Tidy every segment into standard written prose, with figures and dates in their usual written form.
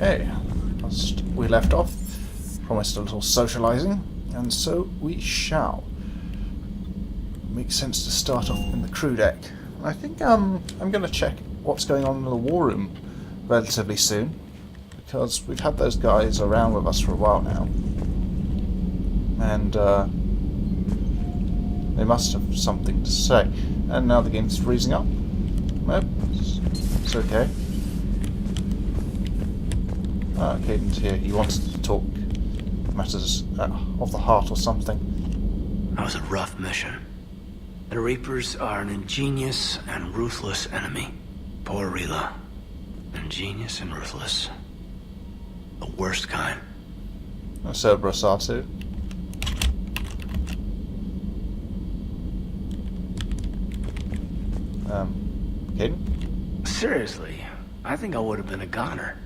Okay, as we left off, promised a little socialising, and so we shall. Makes sense to start off in the crew deck. I think I'm going to check what's going on in the war room relatively soon, because we've had those guys around with us for a while now, and they must have something to say. And now the game's freezing up. Nope, it's okay. Caden's here. He wanted to talk matters of the heart or something. That was a rough mission. The Reapers are an ingenious and ruthless enemy. Poor Rila. Ingenious and ruthless. The worst kind. Cerberus are too. Caden? Seriously, I think I would have been a goner.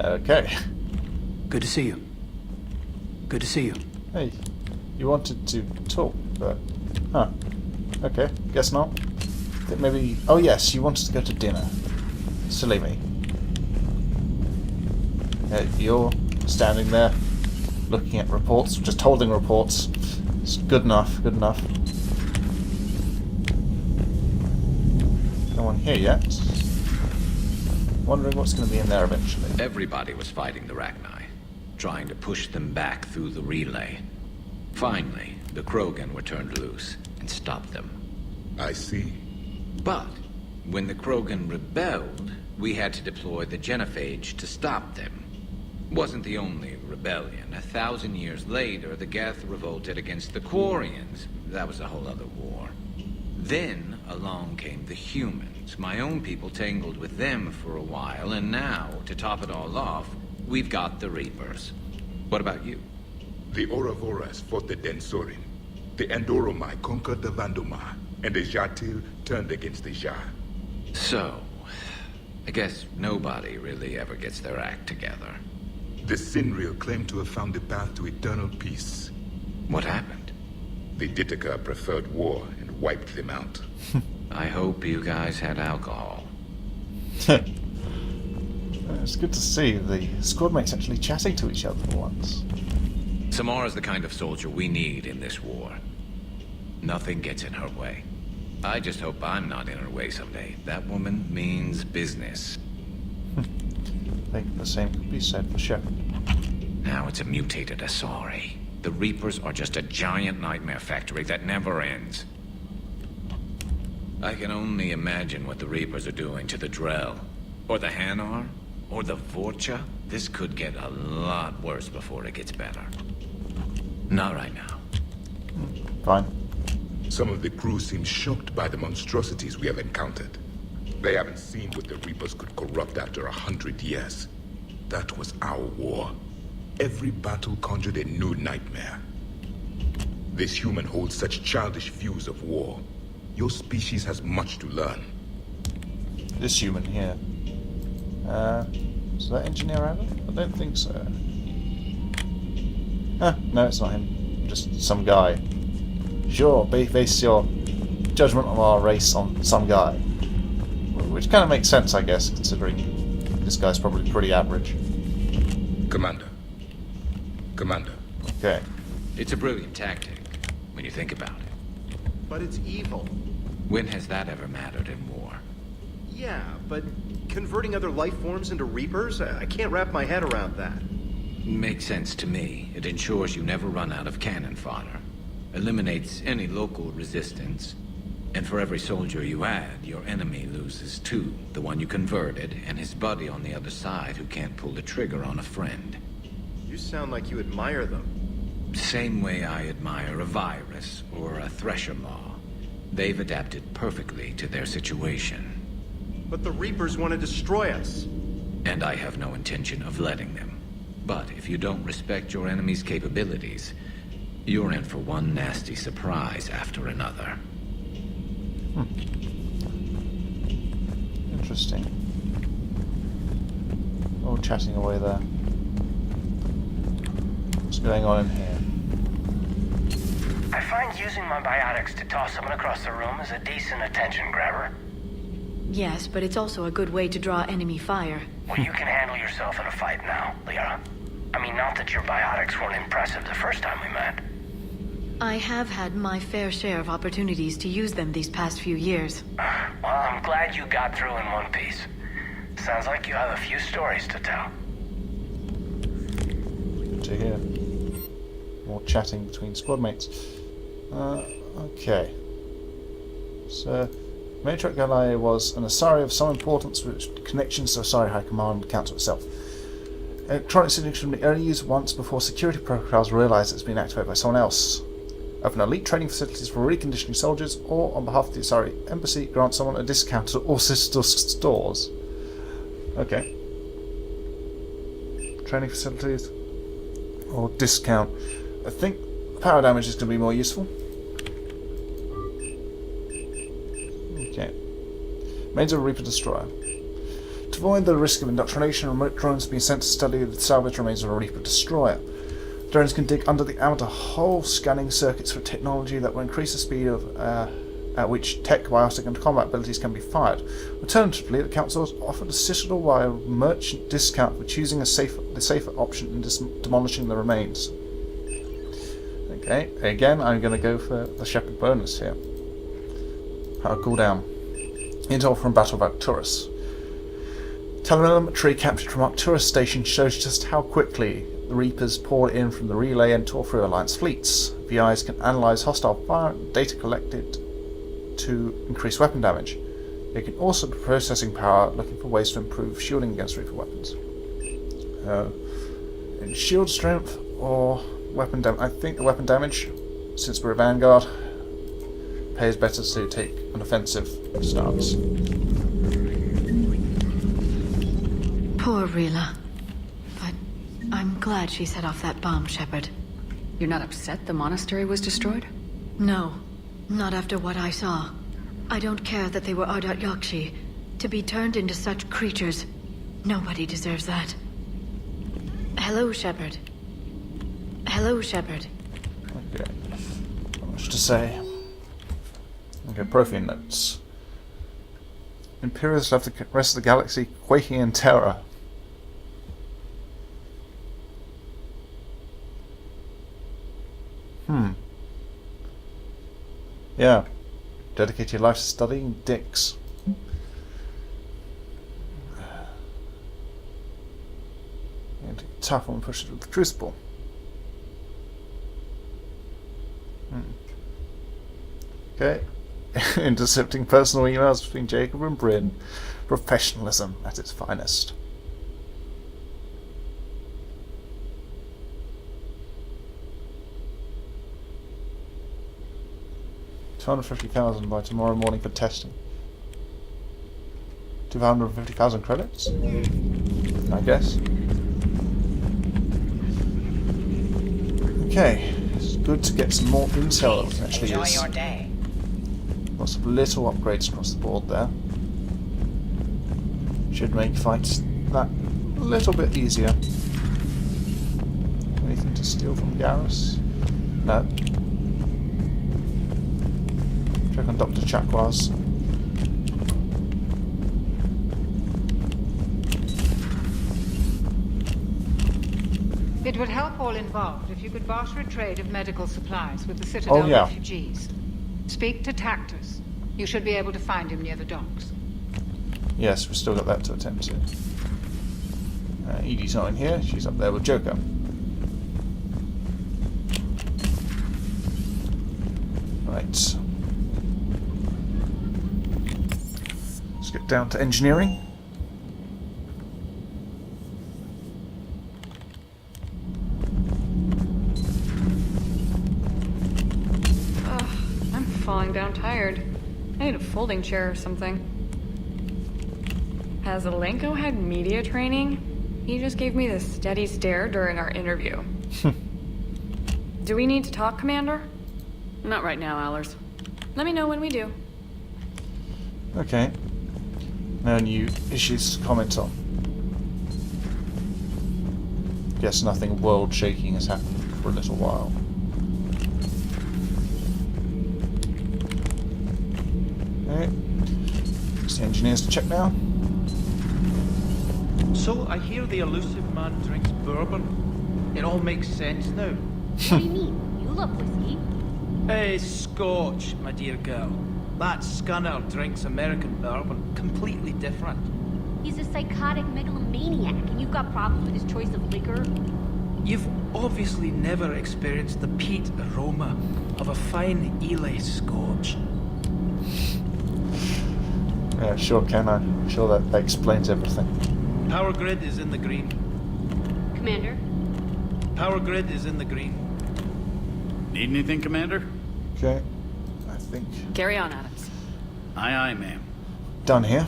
Okay. Good to see you. Good to see you. Hey, you wanted to talk, but... Huh. Okay, guess not. Think maybe... Oh yes, you wanted to go to dinner. Silly me. You're standing there, looking at reports, just holding reports. It's good enough, good enough. No one here yet. Wondering what's going to be in there eventually. Everybody was fighting the Rachni, trying to push them back through the relay. Finally, the Krogan were turned loose and stopped them. I see. But when the Krogan rebelled, we had to deploy the genophage to stop them. Wasn't the only rebellion. 1,000 years later, the Geth revolted against the Quarians. That was a whole other war. Then along came the humans. My own people tangled with them for a while, and now, to top it all off, we've got the Reapers. What about you? The Ouroboros fought the Densorin. The Andoromai conquered the Vandomar, and the Jatil turned against the Jar. So, I guess nobody really ever gets their act together. The Sinreal claimed to have found the path to eternal peace. What happened? The Ditaka preferred war and wiped them out. I hope you guys had alcohol. It's good to see the squad mates actually chatting to each other for once. Samara's the kind of soldier we need in this war. Nothing gets in her way. I just hope I'm not in her way someday. That woman means business. I think the same could be said for Shepard. Now it's a mutated Asari. The Reapers are just a giant nightmare factory that never ends. I can only imagine what the Reapers are doing to the Drell, or the Hanar, or the Vorcha. This could get a lot worse before it gets better. Not right now. Fine. Some of the crew seem shocked by the monstrosities we have encountered. They haven't seen what the Reapers could corrupt after 100 years. That was our war. Every battle conjured a new nightmare. This human holds such childish views of war. Your species has much to learn. This human here. Is that Engineer Adam? I don't think so. No, it's not him. Just some guy. Sure, base your judgment of our race on some guy. Which kind of makes sense, I guess, considering this guy's probably pretty average. Commander. Commander. Okay. It's a brilliant tactic, when you think about it. But it's evil. When has that ever mattered in war? Yeah, but converting other life forms into Reapers? I can't wrap my head around that. Makes sense to me. It ensures you never run out of cannon fodder. Eliminates any local resistance. And for every soldier you add, your enemy loses two. The one you converted, and his buddy on the other side who can't pull the trigger on a friend. You sound like you admire them. Same way I admire a virus or a thresher maw. They've adapted perfectly to their situation. But the Reapers want to destroy us. And I have no intention of letting them. But if you don't respect your enemy's capabilities, you're in for one nasty surprise after another. Interesting. All chatting away there. What's going on in here? I find using my biotics to toss someone across the room is a decent attention grabber. Yes, but it's also a good way to draw enemy fire. Well, you can handle yourself in a fight now, Liara. I mean, not that your biotics weren't impressive the first time we met. I have had my fair share of opportunities to use them these past few years. Well, I'm glad you got through in one piece. Sounds like you have a few stories to tell. Good to hear. More chatting between squad mates. Okay. So, Matriarch Galai was an Asari of some importance with connections to Asari High Command and Council itself. Electronic signature can be only used once before security protocols realise it's been activated by someone else. Open elite training facilities for reconditioning soldiers, or on behalf of the Asari Embassy, grant someone a discount to all sister stores. Okay. Training facilities, or discount. I think power damage is going to be more useful. Okay. Remains of a Reaper Destroyer. To avoid the risk of indoctrination, remote drones have been sent to study the salvage remains of a Reaper Destroyer. Drones can dig under the outer hull, scanning circuits for technology that will increase the speed of at which tech, biotic, and combat abilities can be fired. Alternatively, the Council has offered a citadel-wide merchant discount for choosing the safer option in demolishing the remains. Okay, again, I'm going to go for the Shepherd bonus here. Power cooldown. Intel from Battle of Arcturus. Telemetry captured from Arcturus Station shows just how quickly the Reapers poured in from the Relay and tore through Alliance fleets. VIs can analyse hostile fire data collected to increase weapon damage. They can also be processing power, looking for ways to improve shielding against Reaper weapons. In shield strength or weapon damage, I think the weapon damage, since we're a Vanguard, pays better to take an offensive stance. Poor Rila. But I'm glad she set off that bomb, Shepard. You're not upset the monastery was destroyed? No, not after what I saw. I don't care that they were Ardat Yakshi. To be turned into such creatures, nobody deserves that. Hello, Shepard. Hello, Shepard. Okay. Not much to say. Okay, Prothean notes. Imperials left the rest of the galaxy quaking in terror. Yeah. Dedicate your life to studying dicks. And tough one, push it with the crucible. Okay. Intercepting personal emails between Jacob and Bryn. Professionalism at its finest. $250,000 by tomorrow morning for testing. 250,000 credits? I guess. Okay, it's good to get some more intel than it actually Enjoy is. your day. Lots of little upgrades across the board there. Should make fights that little bit easier. Anything to steal from Garrus? No. Check on Dr. Chakwas. It would help all involved if you could barter a trade of medical supplies with the Citadel refugees. Speak to Tactus. You should be able to find him near the docks. Yes, we've still got that to attend to. Edie's not in here. She's up there with Joker. Right. Let's get down to engineering. I'm falling down tired. I need a folding chair or something. Has Alenko had media training? He just gave me this steady stare during our interview. Do we need to talk, Commander? Not right now, Allers. Let me know when we do. Okay. No new issues to comment on. Guess nothing world-shaking has happened for a little while. Okay. the engineers to check now. So I hear the elusive man drinks bourbon. It all makes sense now. What do you mean? You love whiskey. Hey, Scotch, my dear girl. That scunner drinks American bourbon. Completely different. He's a psychotic megalomaniac, and you've got problems with his choice of liquor? You've obviously never experienced the peat aroma of a fine Ely Scotch. Yeah, sure can. I'm sure that explains everything. Power grid is in the green. Commander? Power grid is in the green. Need anything, Commander? Okay, I think Carry on, Adams. Aye, aye, ma'am. done here.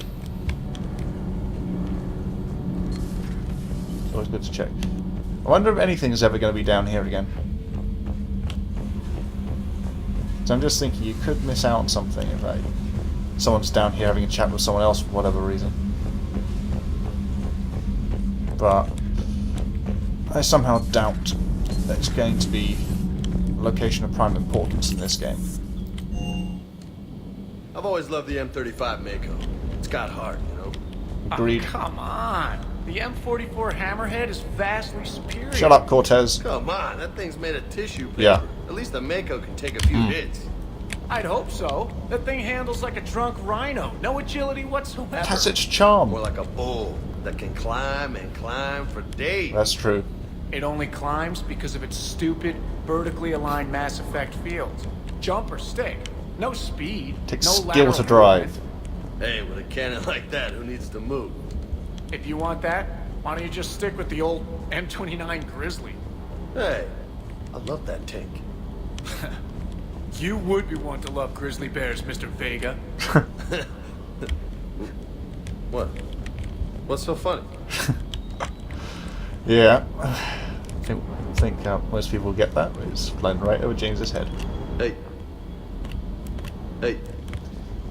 It's always good to check. I wonder if anything's ever going to be down here again. So I'm just thinking you could miss out on something if someone's down here having a chat with someone else for whatever reason. But I somehow doubt that it's going to be a location of prime importance in this game. I've always loved the M35 Mako. It's got heart, you know? Agreed. Oh, come on. The M44 Hammerhead is vastly superior. Shut up, Cortez. Come on, that thing's made of tissue paper. Yeah. At least the Mako can take a few hits. I'd hope so. That thing handles like a drunk rhino. No agility whatsoever. It has its charm. More like a bull that can climb and climb for days. That's true. It only climbs because of its stupid, vertically aligned Mass Effect fields. Jump or stick. No speed. Takes no skill lateral to drive. movement. Hey, with a cannon like that, who needs to move? If you want that, why don't you just stick with the old M29 Grizzly? Hey, I love that tank. You would be one to love grizzly bears, Mr. Vega. What? What's so funny? Yeah. I think most people get that. It's flown right over James's head. Hey. Hey.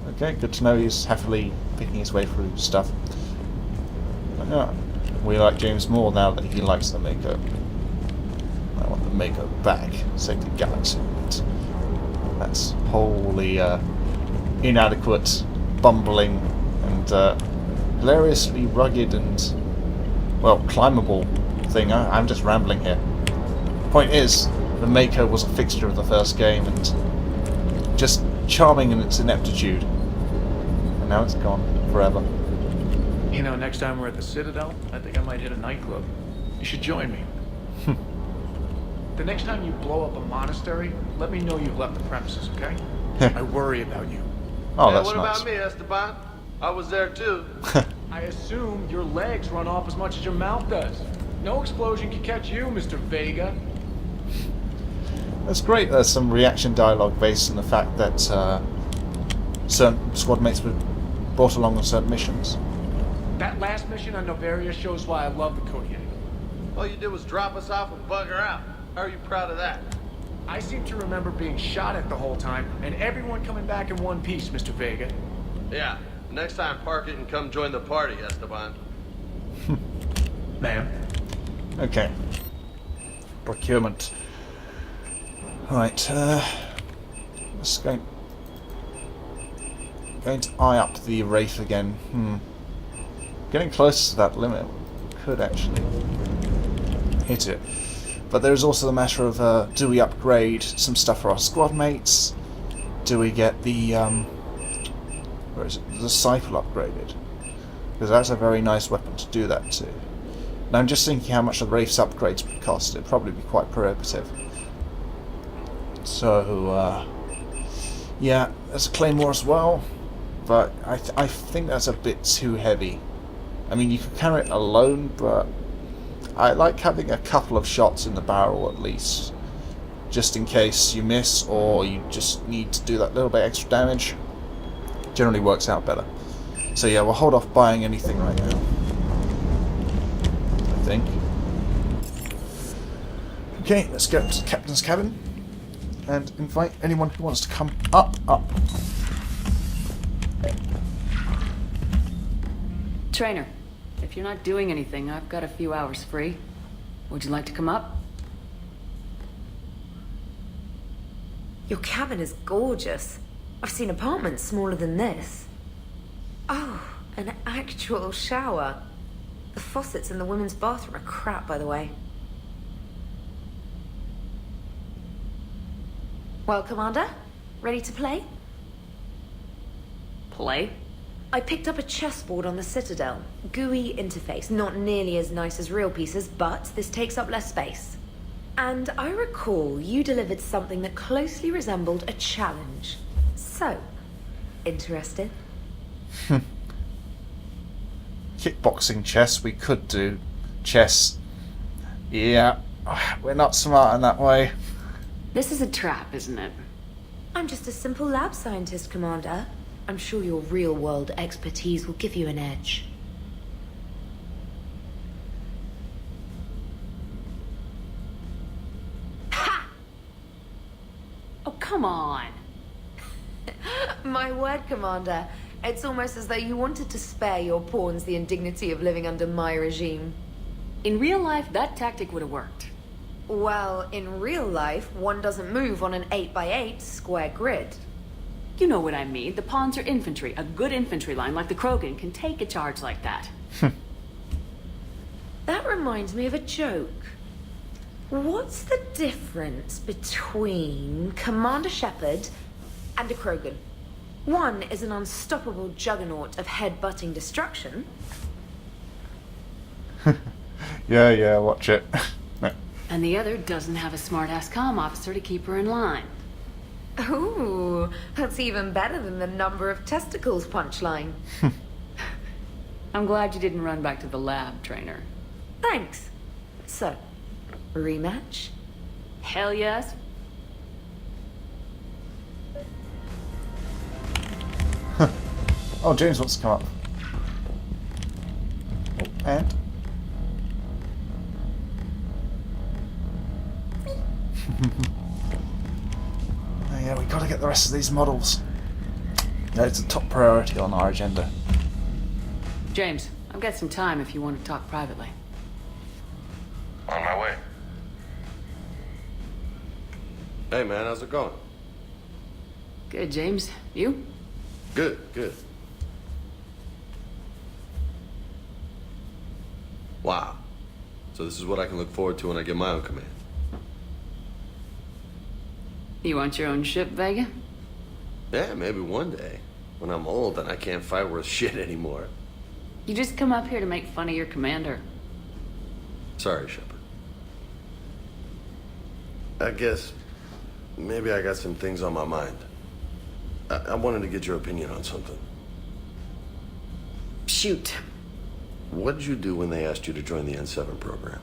Okay, good to know he's happily picking his way through stuff. But yeah, we like James more now that he likes the Mako. I want the Mako back, save the Galaxy. But that's wholly inadequate, bumbling, and hilariously rugged and, well, climbable thing. I'm just rambling here. Point is, the Mako was a fixture of the first game and just charming in its ineptitude. And now it's gone forever. You know, next time we're at the Citadel, I think I might hit a nightclub. You should join me. The next time you blow up a monastery, let me know you've left the premises, okay? I worry about you. Oh, hey, that's what nice. about me, Esteban? I was there too. I assume your legs run off as much as your mouth does. No explosion can catch you, Mr. Vega. That's great. There's some reaction dialogue based on the fact that certain squad mates were brought along on certain missions. That last mission on Novaria shows why I love the Kodiak. All you did was drop us off and bugger out. How are you proud of that? I seem to remember being shot at the whole time, and everyone coming back in one piece, Mr. Vega. Yeah. Next time, park it and come join the party, Esteban. Ma'am. Okay. Procurement. Right, let's go. Going to eye up the Wraith again. Getting close to that limit could actually hit it. But there's also the matter of do we upgrade some stuff for our squad mates? Do we get the where is it? The Disciple upgraded? Because that's a very nice weapon to do that to. Now I'm just thinking how much the Wraith's upgrades would cost. It'd probably be quite prohibitive. So yeah, there's a Claymore as well, but I think that's a bit too heavy. I mean, you can carry it alone, but I like having a couple of shots in the barrel at least, just in case you miss or you just need to do that little bit extra damage. Generally works out better. So yeah, we'll hold off buying anything right now, I think. Okay, let's go to the captain's cabin and invite anyone who wants to come up. Trainer, if you're not doing anything, I've got a few hours free. Would you like to come up? Your cabin is gorgeous. I've seen apartments smaller than this. Oh, An actual shower. The faucets in the women's bathroom are crap, by the way. Well, Commander, ready to play? Play? I picked up a chessboard on the Citadel. GUI interface, not nearly as nice as real pieces, but this takes up less space. And I recall you delivered something that closely resembled a challenge. So, interested? Kickboxing chess, we could do chess. Yeah, we're not smart in that way. This is a trap, isn't it? I'm just a simple lab scientist, Commander. I'm sure your real-world expertise will give you an edge. Ha! Oh, come on. My word, Commander. It's almost as though you wanted to spare your pawns the indignity of living under my regime. In real life, that tactic would have worked. Well, in real life, one doesn't move on an 8x8 square grid. You know what I mean. The pawns are infantry. A good infantry line like the Krogan can take a charge like that. That reminds me of a joke. What's the difference between Commander Shepard and a Krogan? One is an unstoppable juggernaut of head-butting destruction. Yeah, watch it. And the other doesn't have a smart-ass comm officer to keep her in line. Ooh, that's even better than the number of testicles punchline. I'm glad you didn't run back to the lab, trainer. Thanks. So, rematch? Hell yes. Oh, James wants to come up. Oh, and? Oh, yeah, we gotta get the rest of these models. Yeah, it's a top priority on our agenda. James, I've got some time if you want to talk privately. On my way. Hey, man, how's it going? Good, James. You? Good, good. Wow. So this is what I can look forward to when I get my own command. You want your own ship, Vega? Yeah, maybe one day. When I'm old and I can't fight worth shit anymore. You just come up here to make fun of your commander. Sorry, Shepard. I guess maybe I got some things on my mind. I wanted to get your opinion on something. Shoot. What did you do when they asked you to join the N7 program?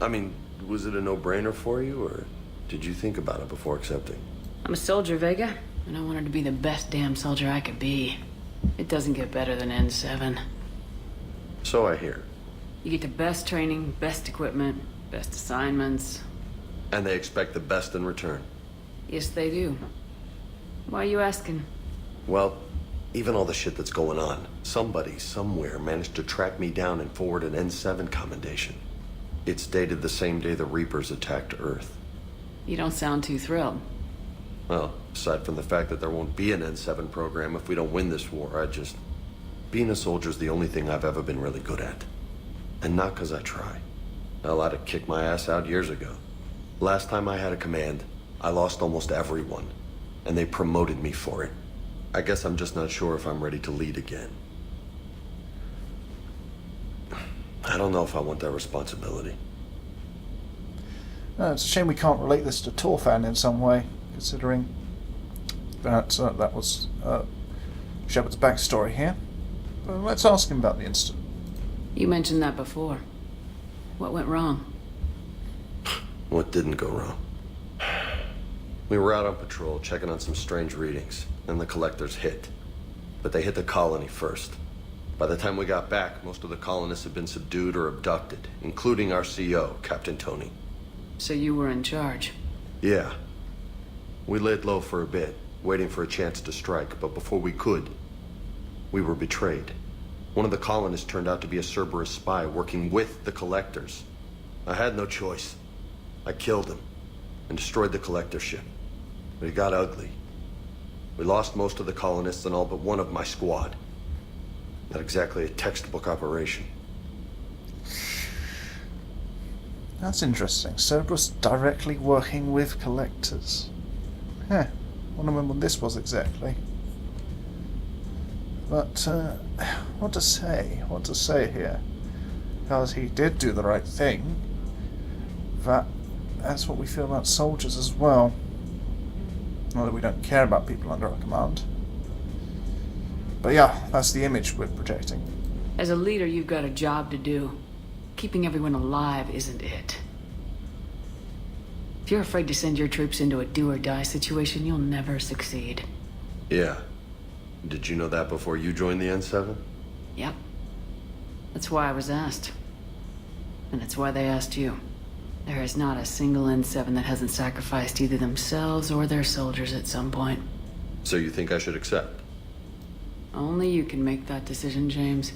I mean, was it a no-brainer for you, or did you think about it before accepting? I'm a soldier, Vega, and I wanted to be the best damn soldier I could be. It doesn't get better than N7. So I hear. You get the best training, best equipment, best assignments. And they expect the best in return. Yes, they do. Why are you asking? Well, even all the shit that's going on, somebody, somewhere, managed to track me down and forward an N7 commendation. It's dated the same day the Reapers attacked Earth. You don't sound too thrilled. Well, aside from the fact that there won't be an N7 program if we don't win this war, being a soldier's the only thing I've ever been really good at. And not because I try. Hell, I'd have kicked my ass out years ago. Last time I had a command, I lost almost everyone. And they promoted me for it. I guess I'm just not sure if I'm ready to lead again. I don't know if I want that responsibility. It's a shame we can't relate this to Torfan in some way, considering that that was Shepard's backstory here. But let's ask him about the incident. You mentioned that before. What went wrong? What didn't go wrong? We were out on patrol, checking on some strange readings, and the collectors hit. But they hit the colony first. By the time we got back, most of the colonists had been subdued or abducted, including our CO, Captain Tony. So you were in charge? Yeah. We laid low for a bit, waiting for a chance to strike, but before we could, we were betrayed. One of the colonists turned out to be a Cerberus spy working with the collectors. I had no choice. I killed him and destroyed the collector ship. But it got ugly. We lost most of the colonists and all but one of my squad. Not exactly a textbook operation. That's interesting. Cerberus directly working with collectors. Huh. I wonder when this was exactly. But, what to say? What to say here? Because he did do the right thing. That's what we feel about soldiers as well. Not that we don't care about people under our command. But yeah, that's the image we're projecting. As a leader, you've got a job to do. Keeping everyone alive isn't it. If you're afraid to send your troops into a do-or-die situation, you'll never succeed. Yeah. Did you know that before you joined the N7? Yep. That's why I was asked. And that's why they asked you. There is not a single N7 that hasn't sacrificed either themselves or their soldiers at some point. So you think I should accept? Only you can make that decision, James.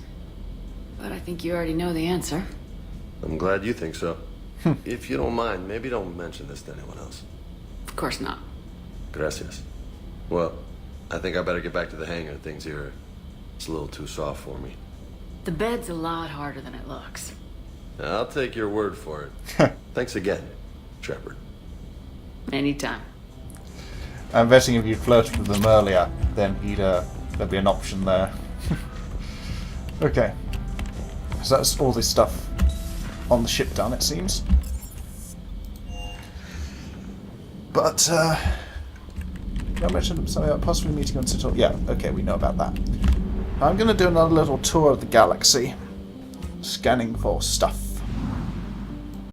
But I think you already know the answer. I'm glad you think so. If you don't mind, maybe don't mention this to anyone else. Of course not. Gracias. Well, I think I better get back to the hangar. Things here, it's a little too soft for me. The bed's a lot harder than it looks. I'll take your word for it. Thanks again, Shepard. Anytime. I'm betting if you flirted with him earlier, then there'd be an option there. Okay. So that's all this stuff on the ship done, it seems. But, did I mention something about possibly meeting on Citadel? Yeah, okay, we know about that. I'm going to do another little tour of the galaxy, scanning for stuff.